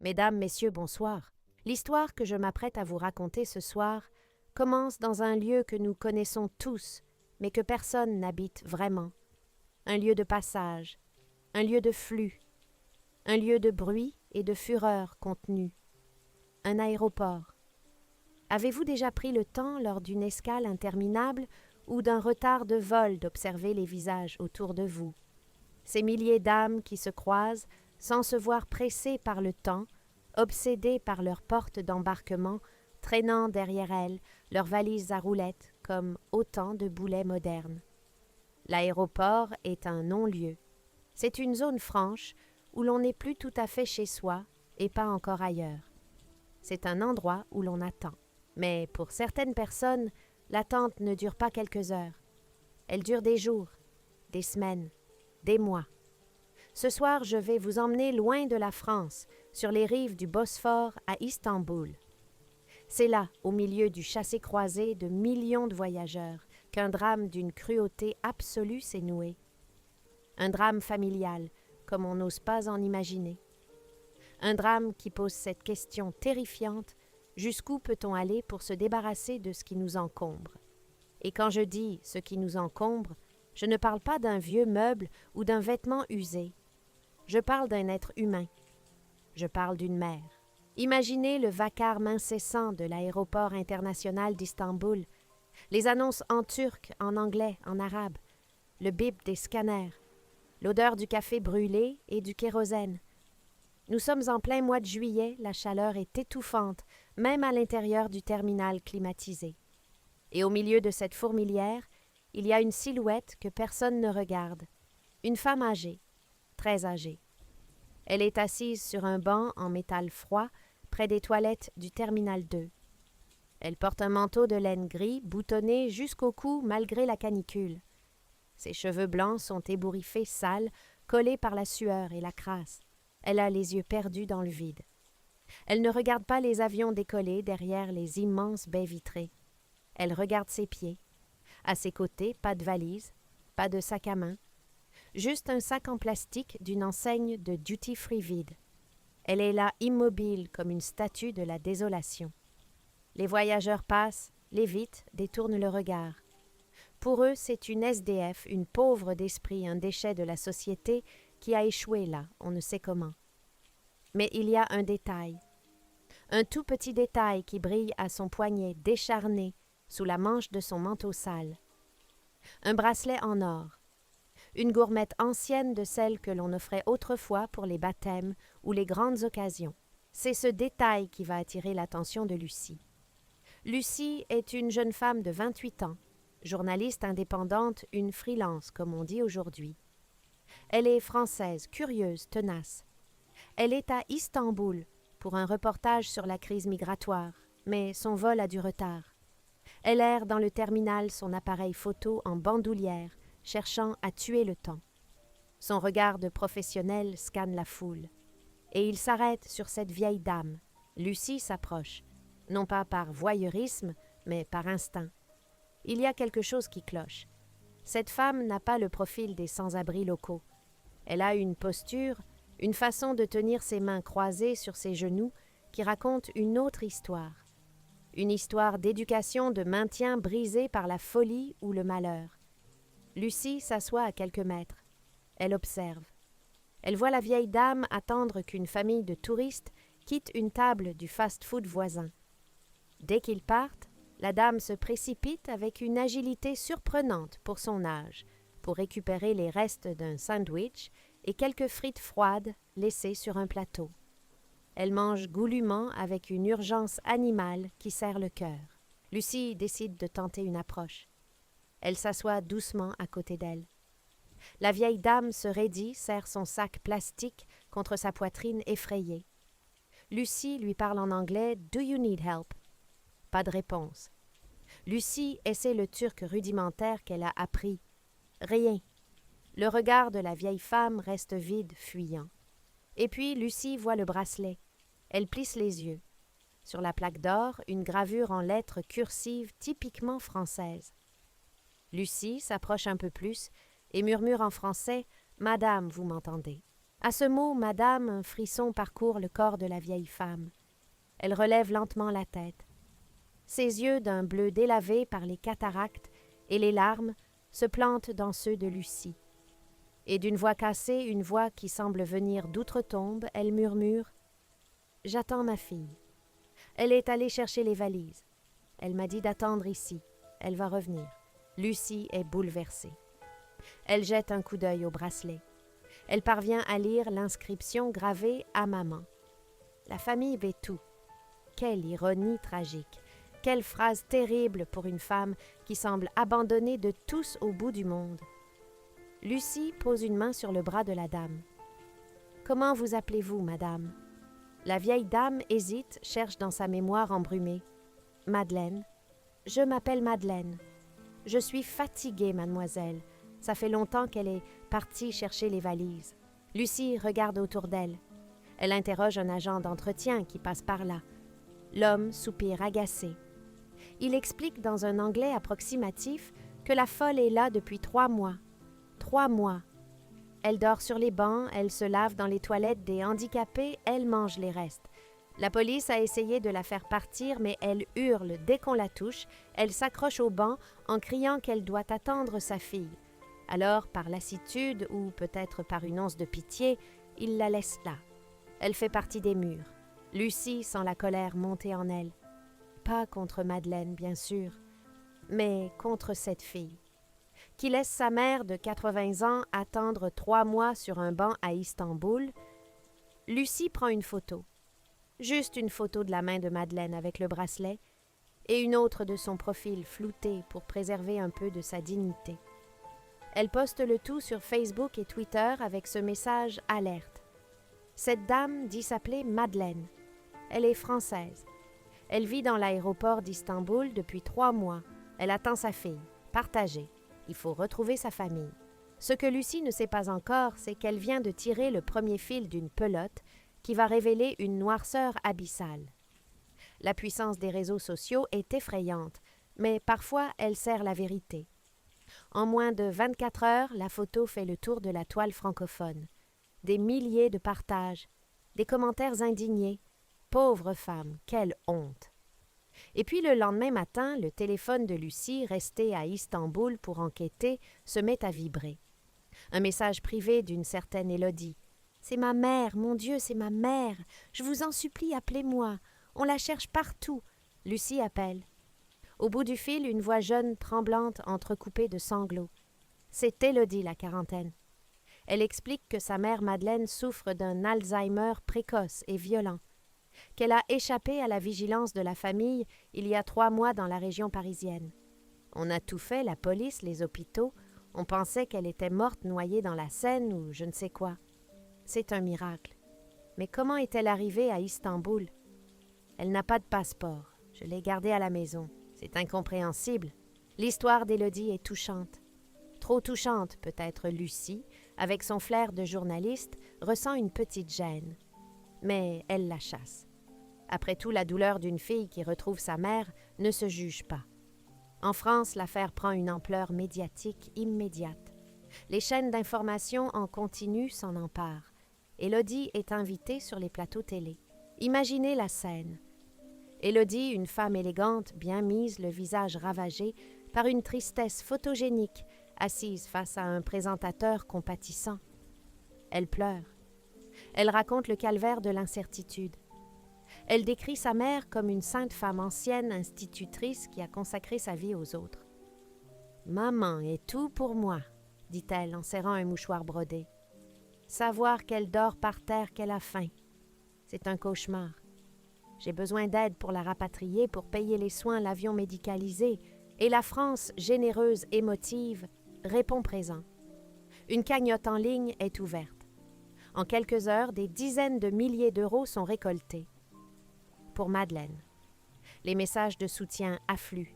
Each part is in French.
Mesdames, Messieurs, bonsoir. L'histoire que je m'apprête à vous raconter ce soir commence dans un lieu que nous connaissons tous, mais que personne n'habite vraiment. Un lieu de passage, un lieu de flux, un lieu de bruit et de fureur contenue. Un aéroport. Avez-vous déjà pris le temps, lors d'une escale interminable ou d'un retard de vol, d'observer les visages autour de vous? Ces milliers d'âmes qui se croisent sans se voir pressées par le temps, obsédées par leurs portes d'embarquement, traînant derrière elles leurs valises à roulettes comme autant de boulets modernes. L'aéroport est un non-lieu. C'est une zone franche où l'on n'est plus tout à fait chez soi et pas encore ailleurs. C'est un endroit où l'on attend. Mais pour certaines personnes, l'attente ne dure pas quelques heures. Elle dure des jours, des semaines, des mois. Ce soir, je vais vous emmener loin de la France, sur les rives du Bosphore à Istanbul. C'est là, au milieu du chassé-croisé de millions de voyageurs, qu'un drame d'une cruauté absolue s'est noué. Un drame familial, comme on n'ose pas en imaginer. Un drame qui pose cette question terrifiante: jusqu'où peut-on aller pour se débarrasser de ce qui nous encombre? Et quand je dis ce qui nous encombre, je ne parle pas d'un vieux meuble ou d'un vêtement usé. Je parle d'un être humain. Je parle d'une mère. Imaginez le vacarme incessant de l'aéroport international d'Istanbul, les annonces en turc, en anglais, en arabe, le bip des scanners, l'odeur du café brûlé et du kérosène. Nous sommes en plein mois de juillet, la chaleur est étouffante, même à l'intérieur du terminal climatisé. Et au milieu de cette fourmilière, il y a une silhouette que personne ne regarde, une femme âgée, très âgée. Elle est assise sur un banc en métal froid, près des toilettes du terminal 2. Elle porte un manteau de laine gris, boutonné jusqu'au cou malgré la canicule. Ses cheveux blancs sont ébouriffés, sales, collés par la sueur et la crasse. Elle a les yeux perdus dans le vide. Elle ne regarde pas les avions décoller derrière les immenses baies vitrées. Elle regarde ses pieds. À ses côtés, pas de valise, pas de sac à main, juste un sac en plastique d'une enseigne de duty-free vide. Elle est là immobile comme une statue de la désolation. Les voyageurs passent, l'évitent, détournent le regard. Pour eux, c'est une SDF, une pauvre d'esprit, un déchet de la société qui a échoué là, on ne sait comment. Mais il y a un détail. Un tout petit détail qui brille à son poignet décharné sous la manche de son manteau sale. Un bracelet en or. Une gourmette ancienne de celle que l'on offrait autrefois pour les baptêmes ou les grandes occasions. C'est ce détail qui va attirer l'attention de Lucie. Lucie est une jeune femme de 28 ans, journaliste indépendante, une freelance comme on dit aujourd'hui. Elle est française, curieuse, tenace. Elle est à Istanbul pour un reportage sur la crise migratoire, mais son vol a du retard. Elle erre dans le terminal son appareil photo en bandoulière, cherchant à tuer le temps. Son regard de professionnel scanne la foule. Et il s'arrête sur cette vieille dame. Lucie s'approche, non pas par voyeurisme, mais par instinct. Il y a quelque chose qui cloche. Cette femme n'a pas le profil des sans-abri locaux. Elle a une posture, une façon de tenir ses mains croisées sur ses genoux qui raconte une autre histoire. Une histoire d'éducation, de maintien brisée par la folie ou le malheur. Lucie s'assoit à quelques mètres. Elle observe. Elle voit la vieille dame attendre qu'une famille de touristes quitte une table du fast-food voisin. Dès qu'ils partent, la dame se précipite avec une agilité surprenante pour son âge, pour récupérer les restes d'un sandwich et quelques frites froides laissées sur un plateau. Elle mange goulûment avec une urgence animale qui serre le cœur. Lucie décide de tenter une approche. Elle s'assoit doucement à côté d'elle. La vieille dame se raidit, serre son sac plastique contre sa poitrine effrayée. Lucie lui parle en anglais « Do you need help ?» Pas de réponse. Lucie essaie le turc rudimentaire qu'elle a appris. Rien. Le regard de la vieille femme reste vide, fuyant. Et puis Lucie voit le bracelet. Elle plisse les yeux. Sur la plaque d'or, une gravure en lettres cursives typiquement françaises. Lucie s'approche un peu plus et murmure en français « Madame, vous m'entendez ?» À ce mot, madame, un frisson parcourt le corps de la vieille femme. Elle relève lentement la tête. Ses yeux, d'un bleu délavé par les cataractes et les larmes, se plantent dans ceux de Lucie. Et d'une voix cassée, une voix qui semble venir d'outre-tombe, elle murmure « J'attends ma fille. Elle est allée chercher les valises. Elle m'a dit d'attendre ici. Elle va revenir. » Lucie est bouleversée. Elle jette un coup d'œil au bracelet. Elle parvient à lire l'inscription gravée à maman. La famille veut tout. Quelle ironie tragique! Quelle phrase terrible pour une femme qui semble abandonnée de tous au bout du monde. Lucie pose une main sur le bras de la dame. « Comment vous appelez-vous, madame ?» La vieille dame hésite, cherche dans sa mémoire embrumée. « Madeleine. Je m'appelle Madeleine. Je suis fatiguée, mademoiselle. Ça fait longtemps qu'elle est partie chercher les valises. » Lucie regarde autour d'elle. Elle interroge un agent d'entretien qui passe par là. L'homme soupire agacé. Il explique dans un anglais approximatif que la folle est là depuis 3 mois. 3 mois. Elle dort sur les bancs, elle se lave dans les toilettes des handicapés, elle mange les restes. La police a essayé de la faire partir, mais elle hurle dès qu'on la touche, elle s'accroche au banc en criant qu'elle doit attendre sa fille. Alors, par lassitude ou peut-être par une once de pitié, il la laisse là. Elle fait partie des murs. Lucie sent la colère monter en elle. Pas contre Madeleine, bien sûr, mais contre cette fille, qui laisse sa mère de 80 ans attendre 3 mois sur un banc à Istanbul. Lucie prend une photo. Juste une photo de la main de Madeleine avec le bracelet et une autre de son profil flouté pour préserver un peu de sa dignité. Elle poste le tout sur Facebook et Twitter avec ce message alerte. Cette dame dit s'appeler Madeleine. Elle est française. Elle vit dans l'aéroport d'Istanbul depuis 3 mois. Elle attend sa fille. Partagée. Il faut retrouver sa famille. Ce que Lucie ne sait pas encore, c'est qu'elle vient de tirer le premier fil d'une pelote qui va révéler une noirceur abyssale. La puissance des réseaux sociaux est effrayante, mais parfois elle sert la vérité. En moins de 24 heures, la photo fait le tour de la toile francophone. Des milliers de partages, des commentaires indignés. Pauvre femme, quelle honte! Et puis le lendemain matin, le téléphone de Lucie, resté à Istanbul pour enquêter, se met à vibrer. Un message privé d'une certaine Élodie. « C'est ma mère, mon Dieu, c'est ma mère. Je vous en supplie, appelez-moi. On la cherche partout. » Lucie appelle. Au bout du fil, une voix jeune, tremblante, entrecoupée de sanglots. C'est Élodie, la quarantaine. Elle explique que sa mère Madeleine souffre d'un Alzheimer précoce et violent, qu'elle a échappé à la vigilance de la famille il y a 3 mois dans la région parisienne. On a tout fait, la police, les hôpitaux. On pensait qu'elle était morte noyée dans la Seine ou je ne sais quoi. C'est un miracle. Mais comment est-elle arrivée à Istanbul? Elle n'a pas de passeport. Je l'ai gardée à la maison. C'est incompréhensible. L'histoire d'Élodie est touchante. Trop touchante, peut-être Lucie, avec son flair de journaliste, ressent une petite gêne. Mais elle la chasse. Après tout, la douleur d'une fille qui retrouve sa mère ne se juge pas. En France, l'affaire prend une ampleur médiatique immédiate. Les chaînes d'information en continu s'en emparent. Élodie est invitée sur les plateaux télé. Imaginez la scène. Élodie, une femme élégante, bien mise, le visage ravagé, par une tristesse photogénique, assise face à un présentateur compatissant. Elle pleure. Elle raconte le calvaire de l'incertitude. Elle décrit sa mère comme une sainte femme ancienne, institutrice qui a consacré sa vie aux autres. « Maman est tout pour moi », dit-elle en serrant un mouchoir brodé. « Savoir qu'elle dort par terre, qu'elle a faim. C'est un cauchemar. J'ai besoin d'aide pour la rapatrier, pour payer les soins, l'avion médicalisé, et la France, généreuse, émotive, répond présent. Une cagnotte en ligne est ouverte. En quelques heures, des dizaines de milliers d'euros sont récoltés. Pour Madeleine. Les messages de soutien affluent.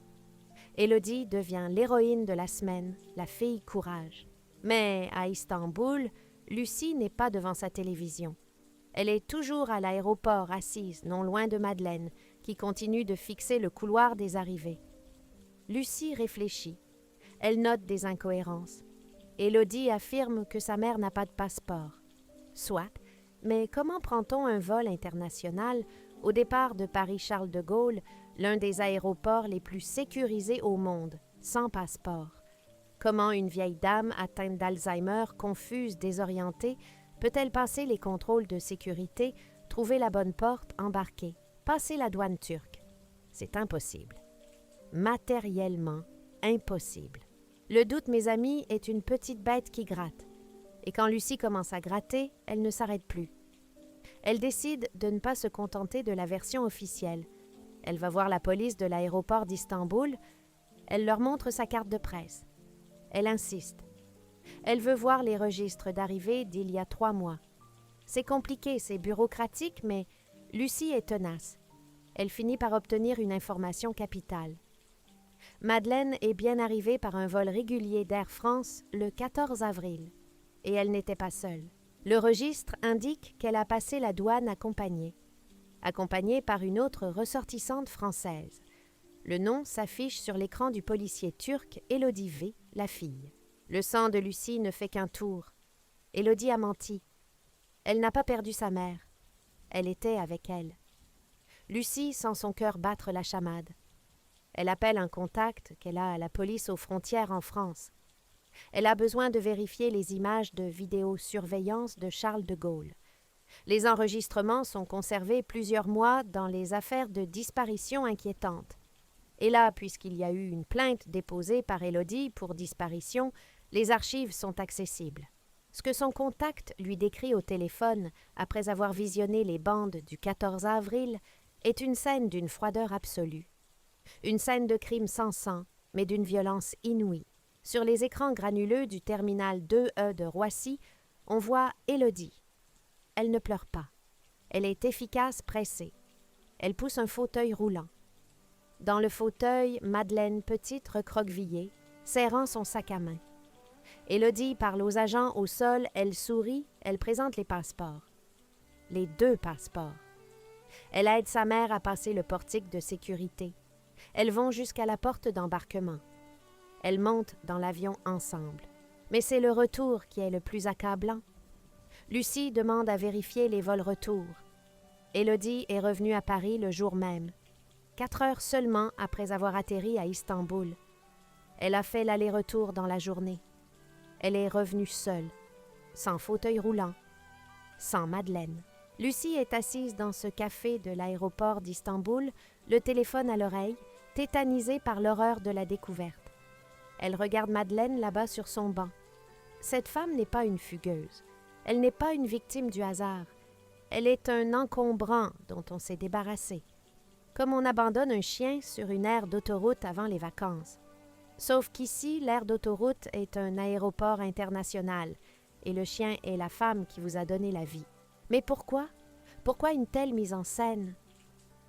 Élodie devient l'héroïne de la semaine, la fille courage. Mais à Istanbul, Lucie n'est pas devant sa télévision. Elle est toujours à l'aéroport, assise, non loin de Madeleine, qui continue de fixer le couloir des arrivées. Lucie réfléchit. Elle note des incohérences. Élodie affirme que sa mère n'a pas de passeport. Soit, mais comment prend-on un vol international au départ de Paris-Charles de Gaulle, l'un des aéroports les plus sécurisés au monde, sans passeport? Comment une vieille dame atteinte d'Alzheimer, confuse, désorientée, peut-elle passer les contrôles de sécurité, trouver la bonne porte, embarquer, passer la douane turque? C'est impossible. Matériellement impossible. Le doute, mes amis, est une petite bête qui gratte. Et quand Lucie commence à gratter, elle ne s'arrête plus. Elle décide de ne pas se contenter de la version officielle. Elle va voir la police de l'aéroport d'Istanbul. Elle leur montre sa carte de presse. Elle insiste. Elle veut voir les registres d'arrivée d'il y a 3 mois. C'est compliqué, c'est bureaucratique, mais Lucie est tenace. Elle finit par obtenir une information capitale. Madeleine est bien arrivée par un vol régulier d'Air France le 14 avril. Et elle n'était pas seule. Le registre indique qu'elle a passé la douane accompagnée par une autre ressortissante française. Le nom s'affiche sur l'écran du policier turc Élodie V, la fille. Le sang de Lucie ne fait qu'un tour. Élodie a menti. Elle n'a pas perdu sa mère. Elle était avec elle. Lucie sent son cœur battre la chamade. Elle appelle un contact qu'elle a à la police aux frontières en France. Elle a besoin de vérifier les images de vidéosurveillance de Charles de Gaulle. Les enregistrements sont conservés plusieurs mois dans les affaires de disparition inquiétantes. Et là, puisqu'il y a eu une plainte déposée par Élodie pour disparition, les archives sont accessibles. Ce que son contact lui décrit au téléphone, après avoir visionné les bandes du 14 avril, est une scène d'une froideur absolue. Une scène de crime sans sang, mais d'une violence inouïe. Sur les écrans granuleux du terminal 2E de Roissy, on voit Élodie. Elle ne pleure pas. Elle est efficace, pressée. Elle pousse un fauteuil roulant. Dans le fauteuil, Madeleine petite recroquevillée, serrant son sac à main. Élodie parle aux agents au sol, elle sourit, elle présente les passeports. Les 2 passeports. Elle aide sa mère à passer le portique de sécurité. Elles vont jusqu'à la porte d'embarquement. Elles montent dans l'avion ensemble. Mais c'est le retour qui est le plus accablant. Lucie demande à vérifier les vols retour. Élodie est revenue à Paris le jour même, 4 heures seulement après avoir atterri à Istanbul. Elle a fait l'aller-retour dans la journée. Elle est revenue seule, sans fauteuil roulant, sans Madeleine. Lucie est assise dans ce café de l'aéroport d'Istanbul, le téléphone à l'oreille, tétanisée par l'horreur de la découverte. Elle regarde Madeleine là-bas sur son banc. Cette femme n'est pas une fugueuse. Elle n'est pas une victime du hasard. Elle est un encombrant dont on s'est débarrassé. Comme on abandonne un chien sur une aire d'autoroute avant les vacances. Sauf qu'ici, l'aire d'autoroute est un aéroport international et le chien est la femme qui vous a donné la vie. Mais pourquoi? Pourquoi une telle mise en scène?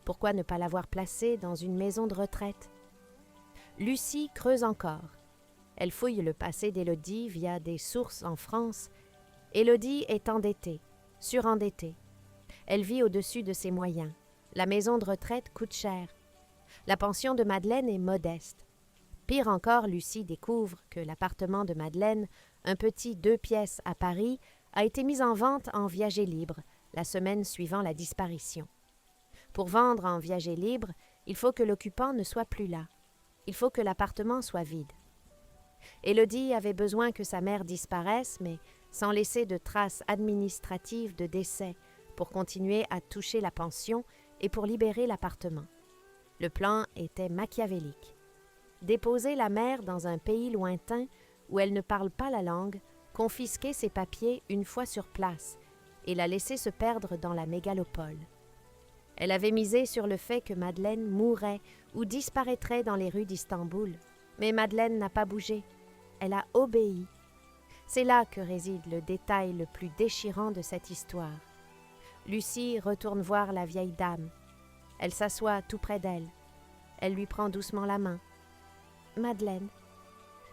Pourquoi ne pas l'avoir placée dans une maison de retraite? Lucie creuse encore. Elle fouille le passé d'Élodie via des sources en France. Élodie est endettée, surendettée. Elle vit au-dessus de ses moyens. La maison de retraite coûte cher. La pension de Madeleine est modeste. Pire encore, Lucie découvre que l'appartement de Madeleine, un petit 2 pièces à Paris, a été mis en vente en viager libre la semaine suivant la disparition. Pour vendre en viager libre, il faut que l'occupant ne soit plus là. Il faut que l'appartement soit vide. Élodie avait besoin que sa mère disparaisse, mais sans laisser de traces administratives de décès, pour continuer à toucher la pension et pour libérer l'appartement. Le plan était machiavélique. Déposer la mère dans un pays lointain où elle ne parle pas la langue, confisquer ses papiers une fois sur place et la laisser se perdre dans la mégalopole. Elle avait misé sur le fait que Madeleine mourrait ou disparaîtrait dans les rues d'Istanbul. Mais Madeleine n'a pas bougé. Elle a obéi. C'est là que réside le détail le plus déchirant de cette histoire. Lucie retourne voir la vieille dame. Elle s'assoit tout près d'elle. Elle lui prend doucement la main. « Madeleine,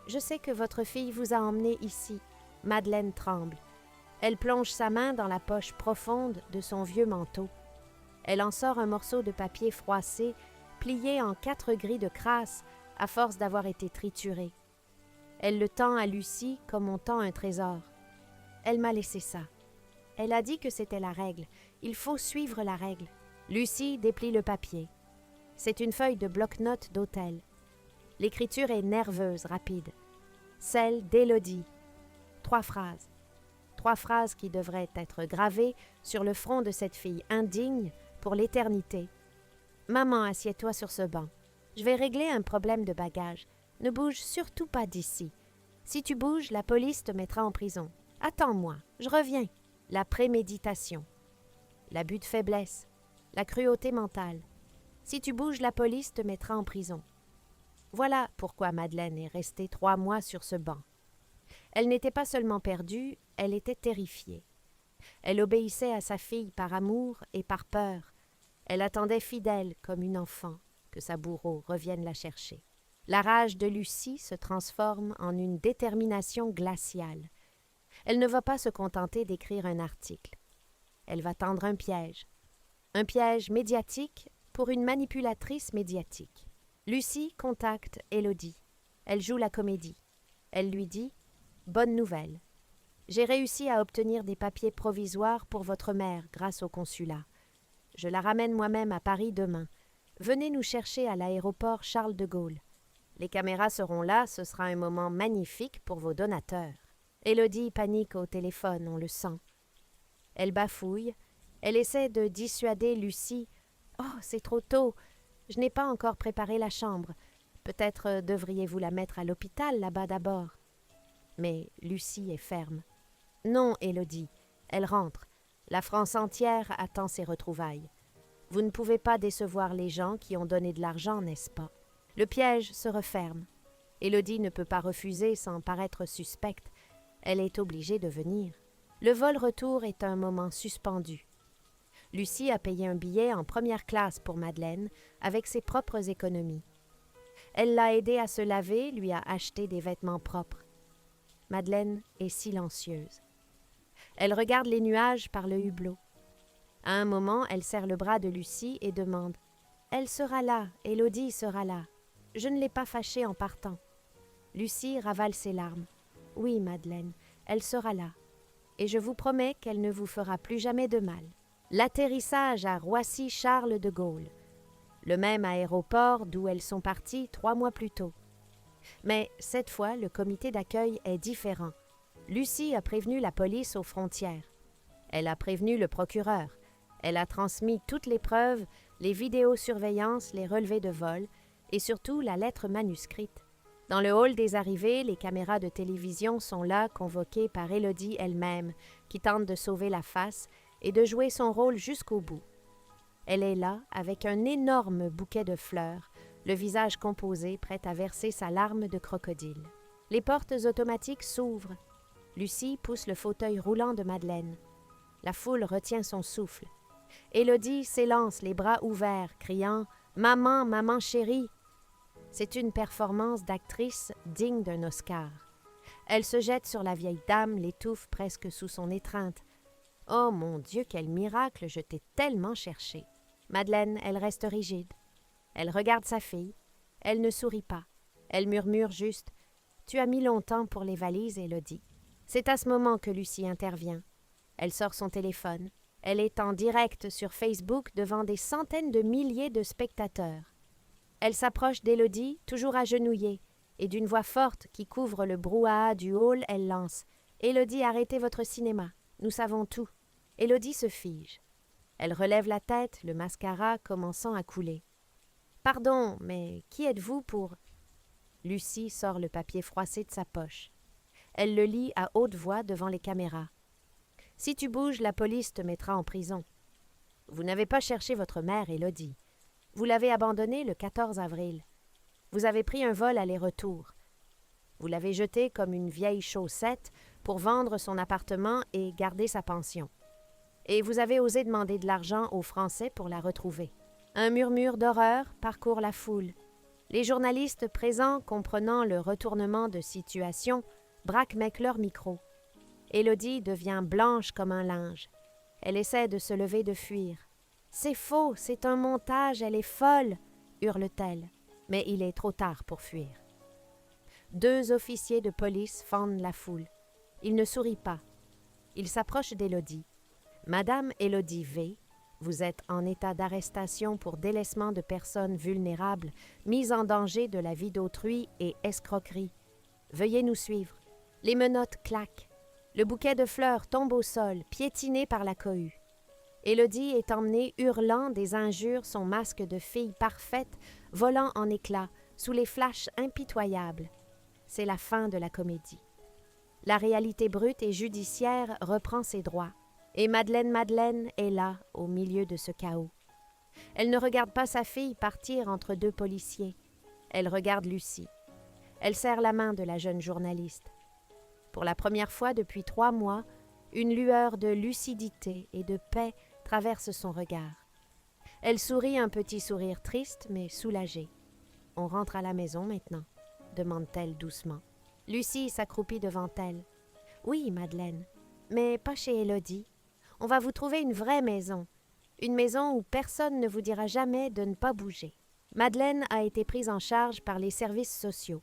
je sais que votre fille vous a emmenée ici. » Madeleine tremble. Elle plonge sa main dans la poche profonde de son vieux manteau. Elle en sort un morceau de papier froissé, plié en 4 grilles de crasse à force d'avoir été trituré. Elle le tend à Lucie comme on tend un trésor. Elle m'a laissé ça. Elle a dit que c'était la règle. Il faut suivre la règle. Lucie déplie le papier. C'est une feuille de bloc-notes d'hôtel. L'écriture est nerveuse, rapide. Celle d'Élodie. 3 phrases. 3 phrases qui devraient être gravées sur le front de cette fille indigne pour l'éternité. « Maman, assieds-toi sur ce banc. Je vais régler un problème de bagages. Ne bouge surtout pas d'ici. Si tu bouges, la police te mettra en prison. Attends-moi, je reviens. » La préméditation. L'abus de faiblesse. La cruauté mentale. Si tu bouges, la police te mettra en prison. Voilà pourquoi Madeleine est restée 3 mois sur ce banc. Elle n'était pas seulement perdue, elle était terrifiée. Elle obéissait à sa fille par amour et par peur. Elle attendait fidèle comme une enfant que sa bourreau revienne la chercher. La rage de Lucie se transforme en une détermination glaciale. Elle ne va pas se contenter d'écrire un article. Elle va tendre un piège médiatique pour une manipulatrice médiatique. Lucie contacte Élodie. Elle joue la comédie. Elle lui dit « Bonne nouvelle. J'ai réussi à obtenir des papiers provisoires pour votre mère grâce au consulat. Je la ramène moi-même à Paris demain. Venez nous chercher à l'aéroport Charles de Gaulle. Les caméras seront là, ce sera un moment magnifique pour vos donateurs. » Élodie panique au téléphone, on le sent. Elle bafouille. Elle essaie de dissuader Lucie. « Oh, c'est trop tôt. Je n'ai pas encore préparé la chambre. Peut-être devriez-vous la mettre à l'hôpital là-bas d'abord. » Mais Lucie est ferme. « Non, Élodie. » Elle rentre. La France entière attend ses retrouvailles. Vous ne pouvez pas décevoir les gens qui ont donné de l'argent, n'est-ce pas? Le piège se referme. Élodie ne peut pas refuser sans paraître suspecte. Elle est obligée de venir. Le vol-retour est un moment suspendu. Lucie a payé un billet en première classe pour Madeleine avec ses propres économies. Elle l'a aidée à se laver, lui a acheté des vêtements propres. Madeleine est silencieuse. Elle regarde les nuages par le hublot. À un moment, elle serre le bras de Lucie et demande « Elle sera là, Élodie sera là. Je ne l'ai pas fâchée en partant. » Lucie ravale ses larmes. « Oui, Madeleine, elle sera là. Et je vous promets qu'elle ne vous fera plus jamais de mal. » L'atterrissage à Roissy-Charles de Gaulle, le même aéroport d'où elles sont parties 3 mois plus tôt. Mais cette fois, le comité d'accueil est différent. Lucie a prévenu la police aux frontières. Elle a prévenu le procureur. Elle a transmis toutes les preuves, les vidéosurveillances, les relevés de vol et surtout la lettre manuscrite. Dans le hall des arrivées, les caméras de télévision sont là, convoquées par Élodie elle-même, qui tente de sauver la face et de jouer son rôle jusqu'au bout. Elle est là, avec un énorme bouquet de fleurs, le visage composé, prête à verser sa larme de crocodile. Les portes automatiques s'ouvrent. Lucie pousse le fauteuil roulant de Madeleine. La foule retient son souffle. Élodie s'élance les bras ouverts, criant « Maman, maman chérie !» C'est une performance d'actrice digne d'un Oscar. Elle se jette sur la vieille dame, l'étouffe presque sous son étreinte. « Oh mon Dieu, quel miracle, je t'ai tellement cherché !» Madeleine, elle reste rigide. Elle regarde sa fille. Elle ne sourit pas. Elle murmure juste « Tu as mis longtemps pour les valises, Élodie. » C'est à ce moment que Lucie intervient. Elle sort son téléphone. Elle est en direct sur Facebook devant des centaines de milliers de spectateurs. Elle s'approche d'Élodie, toujours agenouillée, et d'une voix forte qui couvre le brouhaha du hall, elle lance « Élodie, arrêtez votre cinéma. Nous savons tout. » Élodie se fige. Elle relève la tête, le mascara commençant à couler. « Pardon, mais qui êtes-vous pour… » Lucie sort le papier froissé de sa poche. Elle le lit à haute voix devant les caméras. « Si tu bouges, la police te mettra en prison. Vous n'avez pas cherché votre mère, Élodie. Vous l'avez abandonnée le 14 avril. Vous avez pris un vol aller-retour. Vous l'avez jetée comme une vieille chaussette pour vendre son appartement et garder sa pension. Et vous avez osé demander de l'argent aux Français pour la retrouver. » Un murmure d'horreur parcourt la foule. Les journalistes présents, comprenant le retournement de situation, braquent leur micro. Élodie devient blanche comme un linge. Elle essaie de se lever, de fuir. « C'est faux, c'est un montage, elle est folle !» hurle-t-elle. Mais il est trop tard pour fuir. 2 officiers de police fendent la foule. Ils ne sourient pas. Ils s'approchent d'Élodie. Madame Élodie V, vous êtes en état d'arrestation pour délaissement de personnes vulnérables, mise en danger de la vie d'autrui et escroquerie. Veuillez nous suivre. Les menottes claquent. Le bouquet de fleurs tombe au sol, piétiné par la cohue. Élodie est emmenée hurlant des injures, son masque de fille parfaite volant en éclats sous les flashs impitoyables. C'est la fin de la comédie. La réalité brute et judiciaire reprend ses droits. Et Madeleine est là, au milieu de ce chaos. Elle ne regarde pas sa fille partir entre deux policiers. Elle regarde Lucie. Elle serre la main de la jeune journaliste. Pour la première fois depuis 3 mois, une lueur de lucidité et de paix traverse son regard. Elle sourit un petit sourire triste mais soulagé. « On rentre à la maison maintenant ?» demande-t-elle doucement. Lucie s'accroupit devant elle. « Oui, Madeleine, mais pas chez Élodie. On va vous trouver une vraie maison. Une maison où personne ne vous dira jamais de ne pas bouger. » Madeleine a été prise en charge par les services sociaux.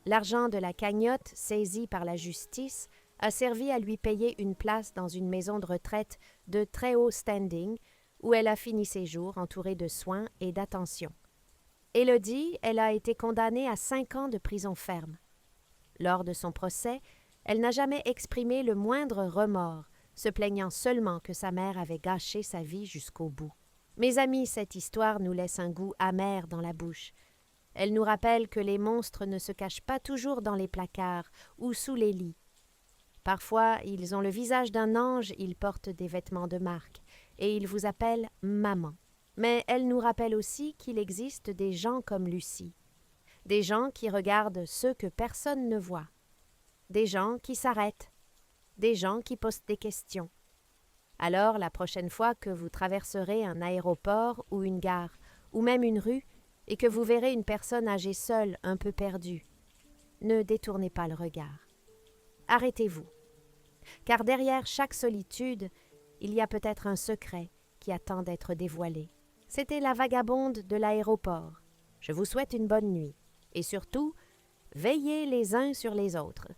L'argent de la cagnotte saisi par la justice a servi à lui payer une place dans une maison de retraite de très haut standing où elle a fini ses jours entourée de soins et d'attention. Élodie, elle a été condamnée à 5 ans de prison ferme. Lors de son procès, elle n'a jamais exprimé le moindre remords, se plaignant seulement que sa mère avait gâché sa vie jusqu'au bout. Mes amis, cette histoire nous laisse un goût amer dans la bouche. Elle nous rappelle que les monstres ne se cachent pas toujours dans les placards ou sous les lits. Parfois, ils ont le visage d'un ange, ils portent des vêtements de marque, et ils vous appellent « maman ». Mais elle nous rappelle aussi qu'il existe des gens comme Lucie. Des gens qui regardent ceux que personne ne voit. Des gens qui s'arrêtent. Des gens qui posent des questions. Alors, la prochaine fois que vous traverserez un aéroport ou une gare, ou même une rue, et que vous verrez une personne âgée seule, un peu perdue, ne détournez pas le regard. Arrêtez-vous. Car derrière chaque solitude, il y a peut-être un secret qui attend d'être dévoilé. C'était la vagabonde de l'aéroport. Je vous souhaite une bonne nuit. Et surtout, veillez les uns sur les autres.